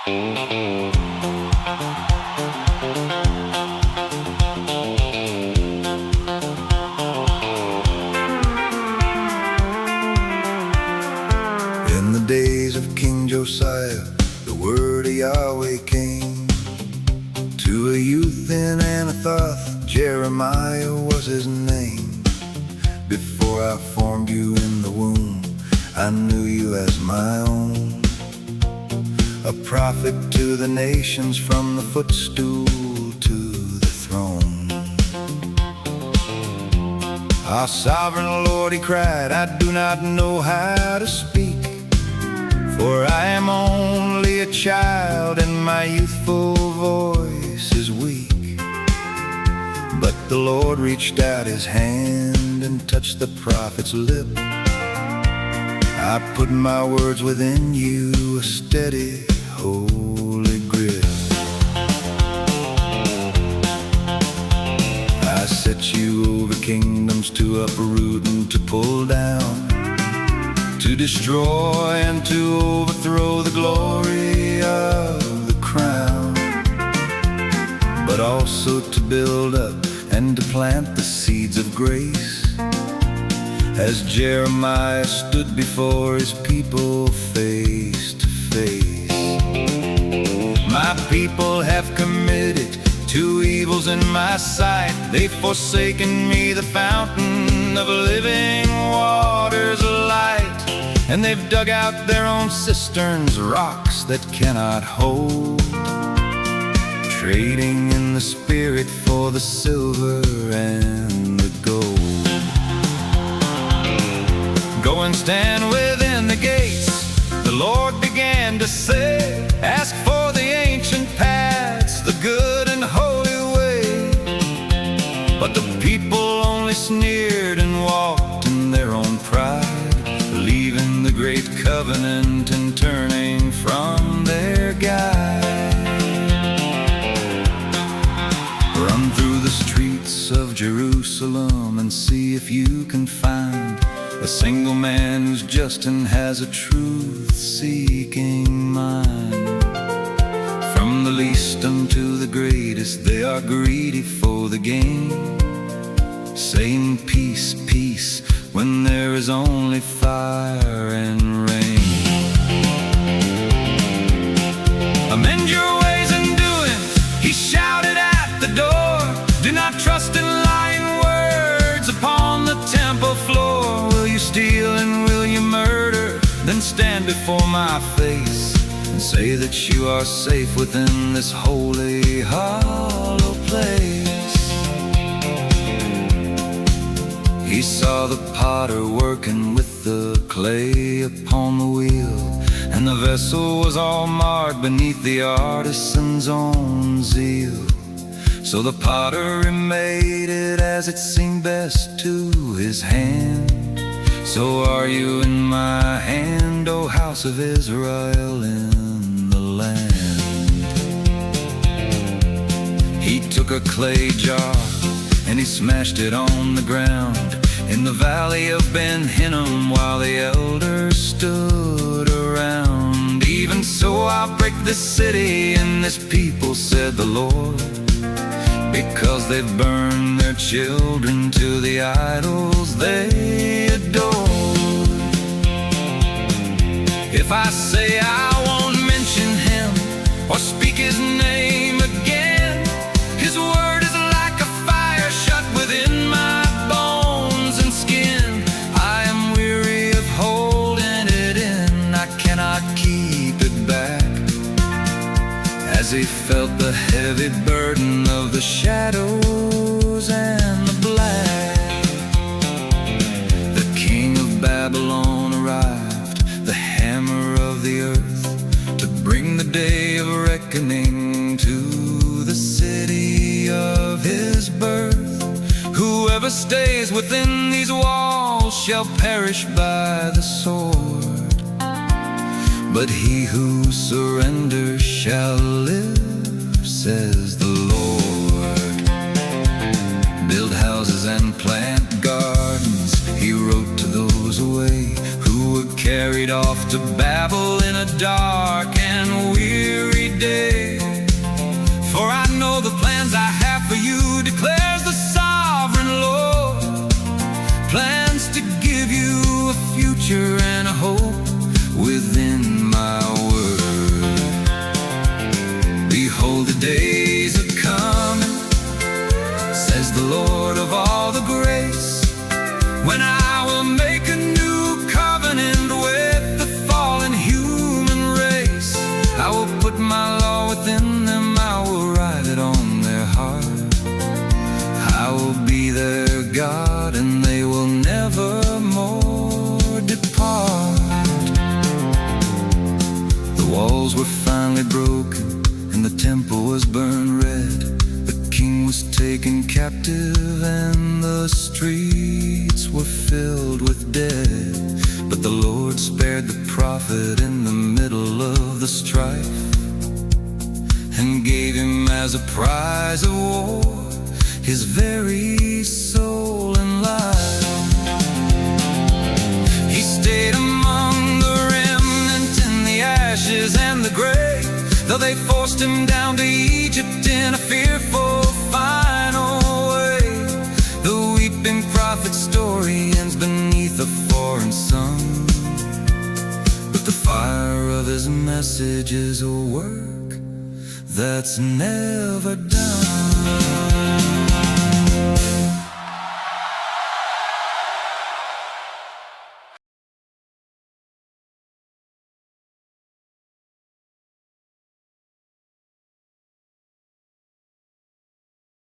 In the days of King Josiah, the word of Yahweh came to a youth in Anathoth. Jeremiah was his name. Before I formed you in the womb, I knew you as my own. A prophet to the nations, from the footstool to the throne. Our sovereign Lord, he cried, I do not know how to speak, for I am only a child and my youthful voice is weak. But the Lord reached out his hand and touched the prophet's lip. I put my words within you, a steady, holy grip. I set you over kingdoms to uproot and to pull down, to destroy and to overthrow the glory of the crown, but also to build up and to plant the seeds of grace. As Jeremiah stood before his people face to face. My people have committed two evils in my sight. They've forsaken me, the fountain of living waters of light, and they've dug out their own cisterns, rocks that cannot hold, trading in the spirit for the silver and the gold. Go and stand within the gates, the Lord began to say. Ask for the ancient paths, the good and holy way. But the people only sneered and walked in their own pride, leaving the great covenant and turning from their guide. Run through the streets of Jerusalem and see if you can find a single man who's just and has a truth-seeking mind. From the least unto the greatest, they are greedy for the gain, saying peace, peace, when there is only fire and rain. Amend your ways and doings, he shouted at the door. Do not trust in lying words upon the temple floor. Steal and will you murder? Then stand before my face and say that you are safe within this holy, hollow place. He saw the potter working with the clay upon the wheel, and the vessel was all marred beneath the artisan's own zeal. So the potter remade it as it seemed best to his hand. So are you in my hand, O house of Israel in the land. He took a clay jar and he smashed it on the ground in the valley of Ben Hinnom, while the elders stood around. Even so I'll break this city and this people, said the Lord, because they've burned their children to the idols they adore. If I say I won't mention him or speak his name again, his word is like a fire shut within my bones and skin. I am weary of holding it in, I cannot keep it back. As he felt the heavy burden of the shadows and the black, the king of Babylon arrived, the hammer of the earth, to bring the day of reckoning to the city of his birth. Whoever stays within these walls shall perish by the sword, but he who surrenders shall live, says the Lord. Build houses and plant gardens, he wrote to those away who were carried off to Babel in a dark and weary I will put my law within them, I will write it on their heart. I will be their God, and they will never more depart. The walls were finally broken, and the temple was burned red. The king was taken captive, and the streets were filled with dead. But the Lord spared the prophet in the middle of the strife, and gave him as a prize of war his very soul and life. He stayed among the remnant in the ashes and the grave, though they forced him down to Egypt in a fearful final way. The weeping prophet's story ends beneath a foreign sun, but the fire of his message is a work that's never done.